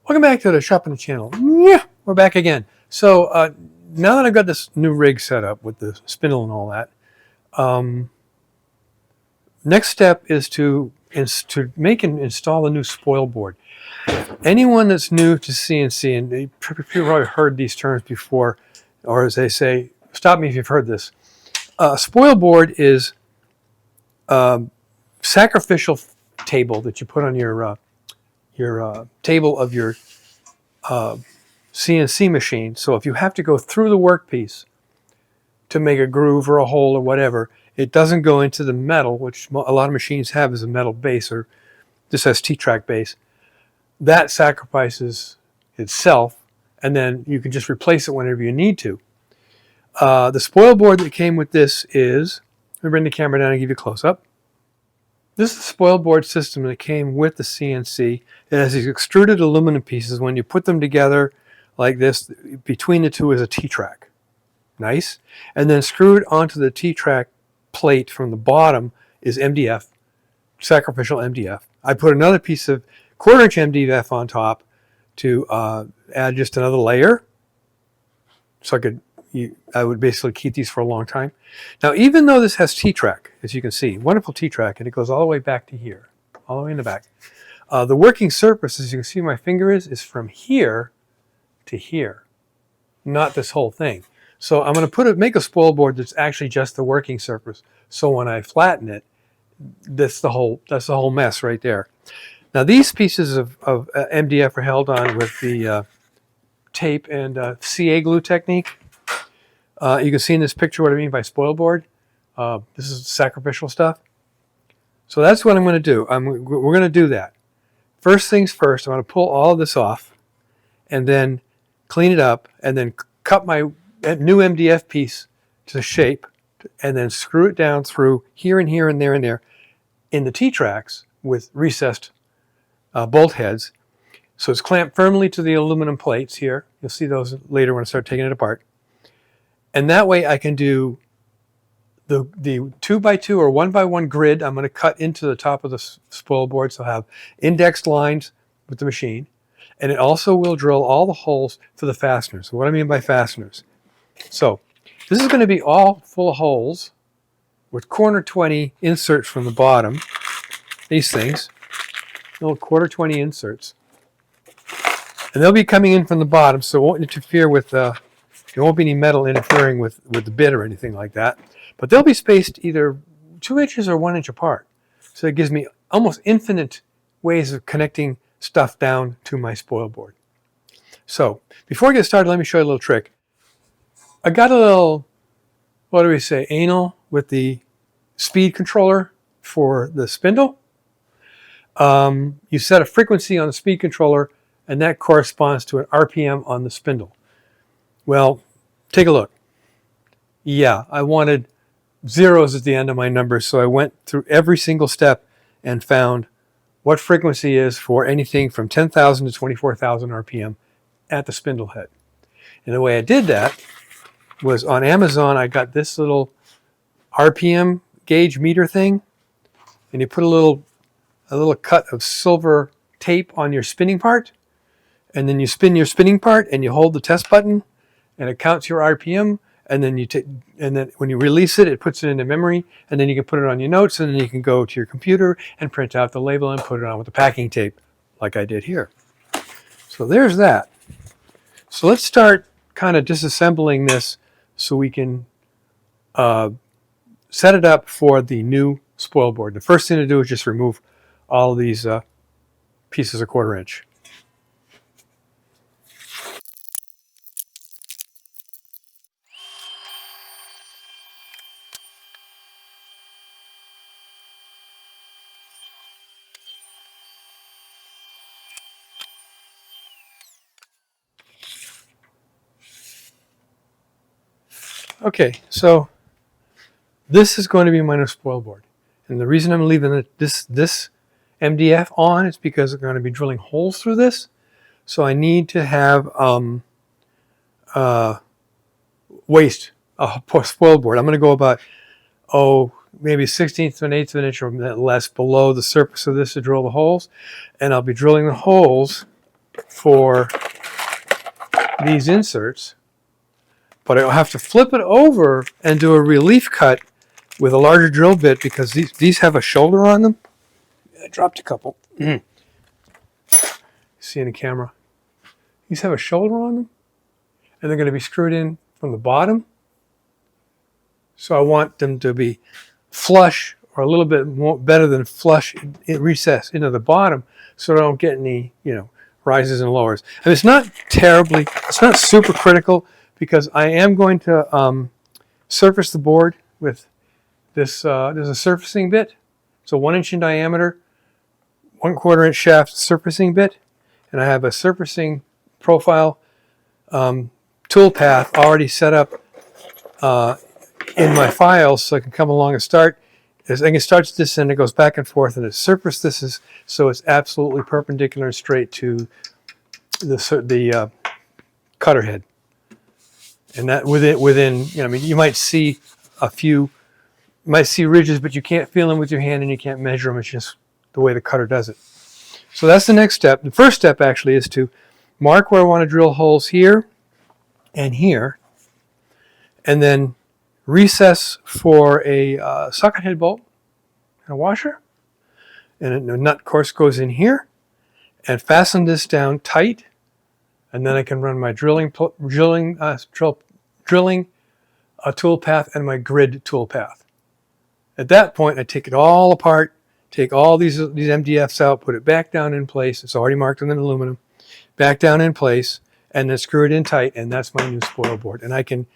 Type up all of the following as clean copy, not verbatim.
Welcome back to the Shop on the Channel. Yeah, we're back again. So now that I've got this new rig set up with the spindle and all that, next step is to make and install a new spoil board. Anyone that's new to CNC, and you've probably heard these terms before, or as they say, stop me if you've heard this. Spoil board is a sacrificial table that you put on your table of your CNC machine. So if you have to go through the workpiece to make a groove or a hole or whatever, it doesn't go into the metal, which a lot of machines have as a metal base, or this has T-track base. That sacrifices itself, and then you can just replace it whenever you need to. The spoil board that came with this is, let me bring the camera down and give you a close-up. This is the spoil board system that came with the CNC. It has these extruded aluminum pieces. When you put them together like this, between the two is a T-track. Nice. And then screwed onto the T-track plate from the bottom is MDF, sacrificial MDF. I put another piece of 1/4 inch MDF on top to add just another layer. So I would basically keep these for a long time. Now, even though this has T-track, as you can see, wonderful T-track, and it goes all the way back to here, all the way in the back. The working surface, as you can see my finger is from here to here, not this whole thing. So I'm going to make a spoil board that's actually just the working surface. So when I flatten it, that's the whole mess right there. Now these pieces of MDF are held on with the tape and CA glue technique. You can see in this picture what I mean by spoil board. This is sacrificial stuff. So that's what I'm going to do. We're going to do that. First things first, I'm going to pull all of this off and then clean it up and then cut my new MDF piece to shape and then screw it down through here and here and there and there in the T-tracks with recessed bolt heads. So it's clamped firmly to the aluminum plates here. You'll see those later when I start taking it apart. And that way I can do the 2x2 or 1x1 grid. I'm going to cut into the top of the spoil board, so I'll have indexed lines with the machine. And it also will drill all the holes for the fasteners. So what I mean by fasteners. So this is going to be all full of holes with corner 20 inserts from the bottom. These things, little quarter 20 inserts. And they'll be coming in from the bottom, so it won't interfere with, there won't be any metal interfering with the bit or anything like that. But they'll be spaced either 2 inches or 1 inch apart. So it gives me almost infinite ways of connecting stuff down to my spoil board. So before I get started, let me show you a little trick. I got a little, what do we say, anal with the speed controller for the spindle. You set a frequency on the speed controller, and that corresponds to an RPM on the spindle. Well, take a look. Yeah, I wanted zeros at the end of my numbers, so I went through every single step and found what frequency is for anything from 10,000 to 24,000 RPM at the spindle head. And the way I did that was on Amazon. I got this little RPM gauge meter thing, and you put a little cut of silver tape on your spinning part, and then you spin your spinning part and you hold the test button and it counts your RPM, and then when you release it, it puts it into memory, and then you can put it on your notes, and then you can go to your computer and print out the label and put it on with the packing tape like I did here. So there's that. So let's start kind of disassembling this so we can set it up for the new spoil board. The first thing to do is just remove all of these pieces of 1/4 inch. Okay, so this is going to be my new spoil board. And the reason I'm leaving this MDF on is because I'm going to be drilling holes through this. So I need to have waste, a spoil board. I'm going to go about, maybe 1/16 of an eighth of an inch or less below the surface of this to drill the holes. And I'll be drilling the holes for these inserts, but I'll have to flip it over and do a relief cut with a larger drill bit because these have a shoulder on them. I dropped a couple. See in the camera. These have a shoulder on them, and they're going to be screwed in from the bottom. So I want them to be flush or a little bit more better than flush in recess into the bottom, so I don't get any, rises and lowers. And it's not super critical because I am going to surface the board with this. There's a surfacing bit. It's a 1 inch in diameter, 1/4 inch shaft surfacing bit, and I have a surfacing profile tool path already set up in my files, so I can come along and start. I can start this and it goes back and forth, and it surface this is so it's absolutely perpendicular and straight to the cutter head. And that within you might see ridges, but you can't feel them with your hand and you can't measure them. It's just the way the cutter does it. So that's the next step. The first step actually is to mark where I want to drill holes here and here, and then recess for a socket head bolt and a washer, and a nut, of course, goes in here, and fasten this down tight, and then I can run my drilling tool path and my grid tool path. At that point, I take it all apart, take all these MDFs out, put it back down in place. It's already marked in aluminum, back down in place, and then screw it in tight, and that's my new spoil board. And I can,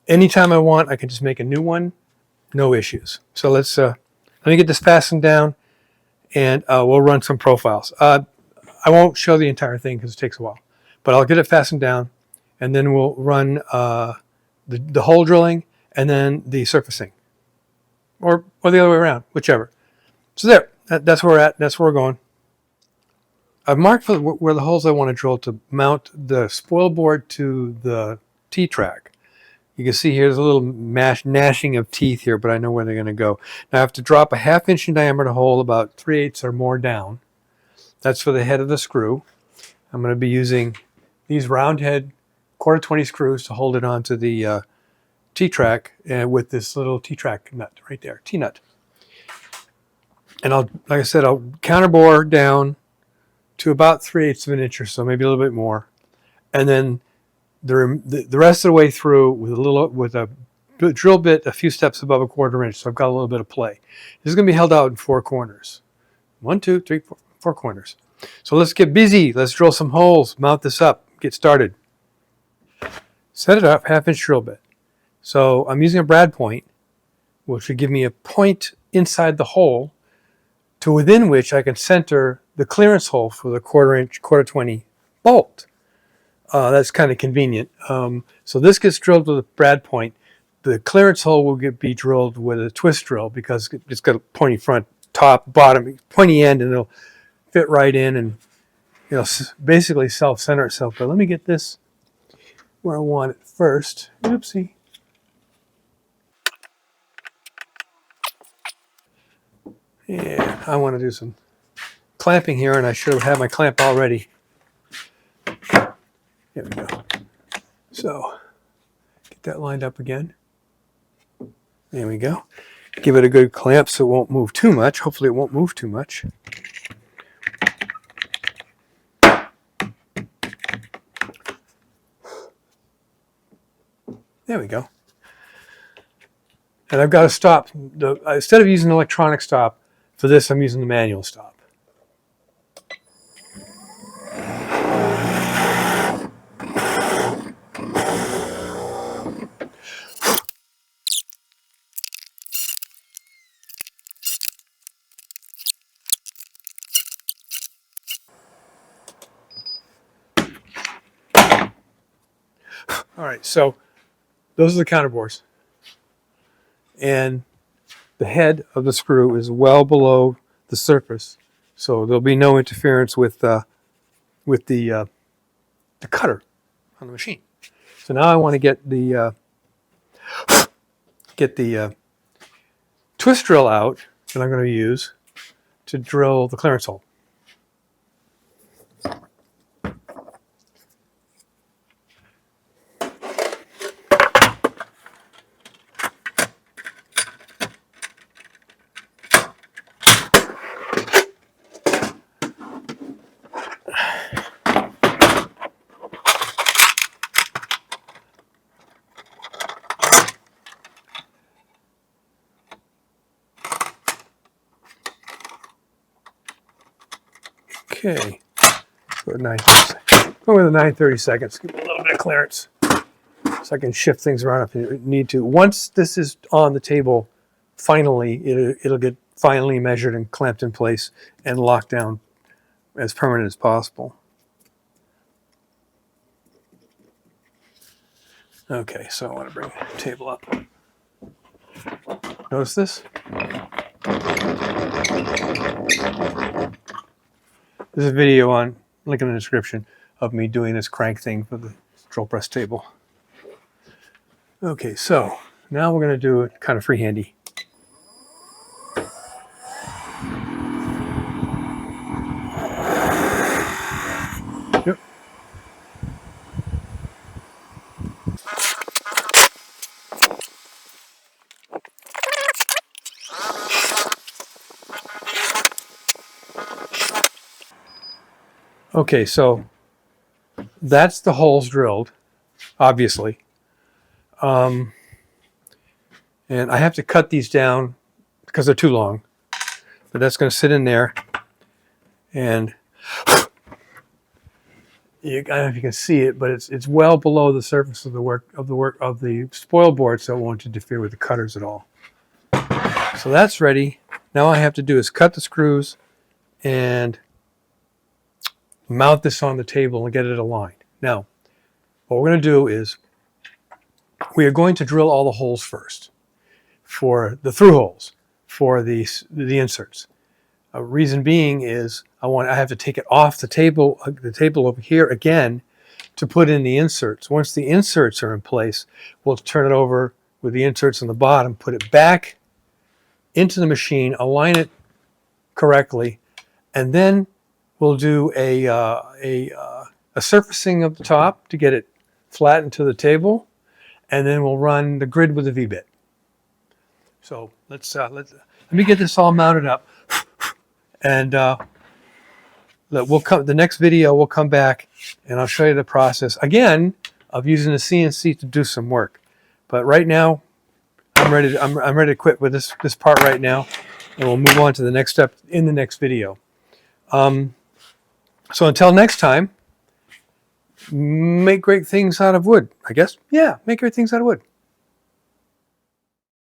anytime I want, I can just make a new one, no issues. So let me get this fastened down, and we'll run some profiles. I won't show the entire thing because it takes a while, but I'll get it fastened down, and then we'll run the hole drilling and then the surfacing, or the other way around, whichever. So there, that's where we're at. That's where we're going. I've marked where the holes I want to drill to mount the spoil board to the T-track. You can see here there's a little gnashing of teeth here, but I know where they're going to go. Now I have to drop a 1/2 inch in diameter hole about 3/8 or more down. That's for the head of the screw. I'm going to be using these round head 1/4 20 screws to hold it onto the T-track, with this little T-track nut right there, T-nut. And like I said, I'll counterbore down to about 3/8 of an inch or so, maybe a little bit more, and then the rest of the way through with a drill bit a few steps above a 1/4 inch. So I've got a little bit of play. This is going to be held out in 4 corners. 1, 2, 3, 4 corners. So let's get busy. Let's drill some holes. Mount this up. Get started. Set it up, 1/2 inch drill bit. So I'm using a brad point, which would give me a point inside the hole to within which I can center the clearance hole for the 1/4 inch, 1/4 20 bolt. That's kind of convenient. So this gets drilled with a brad point. The clearance hole will be drilled with a twist drill because it's got a pointy front, top, bottom, pointy end, and it'll fit right in and basically self-center itself. But let me get this where I want it first. Oopsie. Yeah, I want to do some clamping here, and I should have had my clamp already. There we go. So, get that lined up again. There we go. Give it a good clamp so it won't move too much. Hopefully it won't move too much. There we go. And I've got to stop. Instead of using an electronic stop, for this I'm using the manual stop. All right, so those are the counterbores. And the head of the screw is well below the surface, so there'll be no interference with the cutter on the machine. So now I want to get the twist drill out that I'm going to use to drill the clearance hole. Okay, go with 930 seconds. Give me a little bit of clearance so I can shift things around if you need to. Once this is on the table, finally, it'll get finally measured and clamped in place and locked down as permanent as possible. Okay, so I want to bring the table up. Notice this? There's a video on, link in the description, of me doing this crank thing for the drill press table. Okay, so now we're going to do it kind of freehandy. Yep. Okay, so that's the holes drilled, obviously. And I have to cut these down because they're too long. But that's going to sit in there. And I don't know if you can see it, but it's well below the surface of the spoil board, so it won't interfere with the cutters at all. So that's ready. Now all I have to do is cut the screws and mount this on the table and get it aligned. Now, what we're going to do is we are going to drill all the holes first for the through holes for the inserts. A reason being is I have to take it off the table over here again to put in the inserts. Once the inserts are in place, we'll turn it over with the inserts on the bottom, put it back into the machine, align it correctly, and then we'll do a surfacing of the top to get it flattened to the table, and then we'll run the grid with the V-bit. So let me get this all mounted up, and the next video we'll come back and I'll show you the process again of using the CNC to do some work. But right now, I'm ready to quit with this part right now, and we'll move on to the next step in the next video. So until next time, make great things out of wood, I guess. Yeah, make great things out of wood.